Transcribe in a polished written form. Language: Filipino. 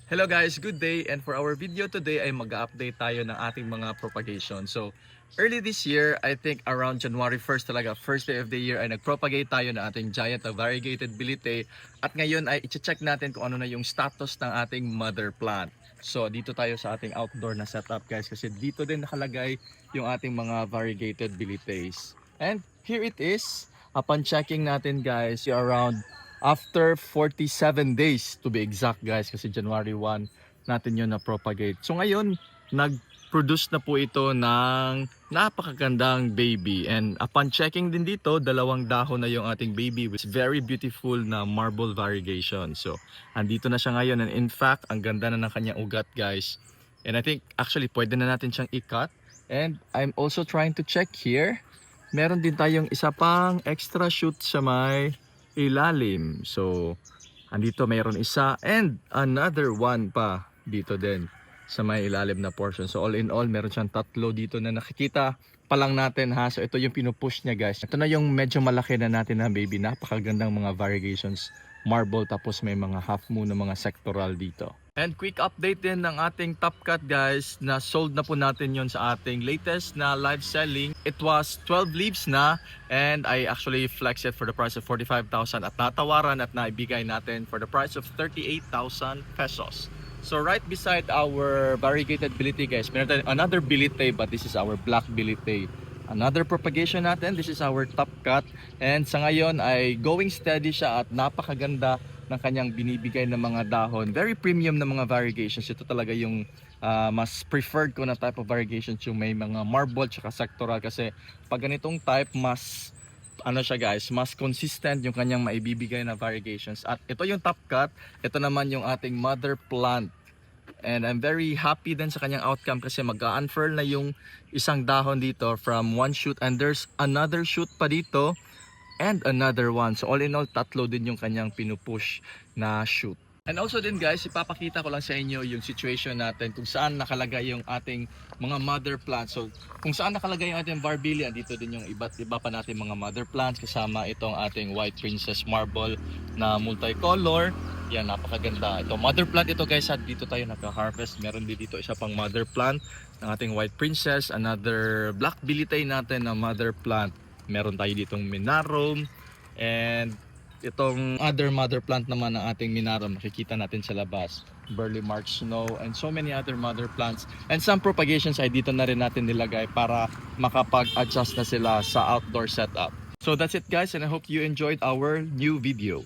Hello guys, good day, and for our video today ay mag-update tayo ng ating mga propagation. So early this year, I think around January 1st talaga, first day of the year ay nag-propagate tayo ng ating giant na variegated bilite, at ngayon ay i-check natin kung ano na yung status ng ating mother plant. So dito tayo sa ating outdoor na setup guys, kasi dito din nakalagay yung ating mga variegated bilites. And here it is. Upon checking natin guys, around after 47 days to be exact guys, kasi January 1 natin yun na propagate. So ngayon nag-produce na po ito ng napakagandang baby, and upon checking din dito, dalawang dahon na yung ating baby with very beautiful na marble variegation. So andito na siya ngayon, and in fact ang ganda na ng kanyang ugat guys, and I think actually pwede na natin siyang i-cut. And I'm also trying to check here, meron din tayong isa pang extra shoot sa may ilalim. So andito mayroon isa and another one pa dito din sa may ilalim na portion. So all in all, meron siyang tatlo dito na nakikita pa lang natin ha. So ito yung pinupush niya guys. Ito na yung medyo malaki na natin na baby. Napakagandang mga variegations, marble, tapos may mga half moon na mga sectoral dito. And quick update din ng ating top cut guys, na sold na po natin yon sa ating latest na live selling. It was 12 leaves na, and I actually flexed it for the price of 45,000 at natawaran at naibigay natin for the price of 38,000 pesos. So right beside our variegated bilite guys, meron tayong another bilite, but this is our black bilite. Another propagation natin, this is our top cut, and sa ngayon ay going steady siya at napakaganda ng kanyang binibigay ng mga dahon. Very premium na mga variegations. Ito talaga yung mas preferred ko na type of variegations, yung may mga marble tsaka sectoral, kasi pag ganitong type mas ano siya guys, mas consistent yung kanyang maibibigay na variegations. At ito yung top cut, ito naman yung ating mother plant. And I'm very happy din sa kanyang outcome, kasi mag-unfurl na yung isang dahon dito from one shoot, and there's another shoot pa dito and another one. So all in all, tatlo din yung kanyang pinupush na shoot. And also din guys, ipapakita ko lang sa inyo yung situation natin kung saan nakalagay yung ating mga mother plants. So kung saan nakalagay yung ating varbilia, dito din yung iba't iba pa natin mga mother plants, kasama itong ating white princess marble na multicolor. Yan, napakaganda. Ito mother plant ito guys, at dito tayo naka-harvest. Meron din dito isa pang mother plant ng ating white princess, another black bilite natin na mother plant. Meron tayo ditong minarum, and itong other mother plant naman ng ating minarum, makikita natin sa labas, Burley March Snow, and so many other mother plants. And some propagations ay dito na rin natin nilagay para makapag-adjust na sila sa outdoor setup. So that's it guys, and I hope you enjoyed our new video.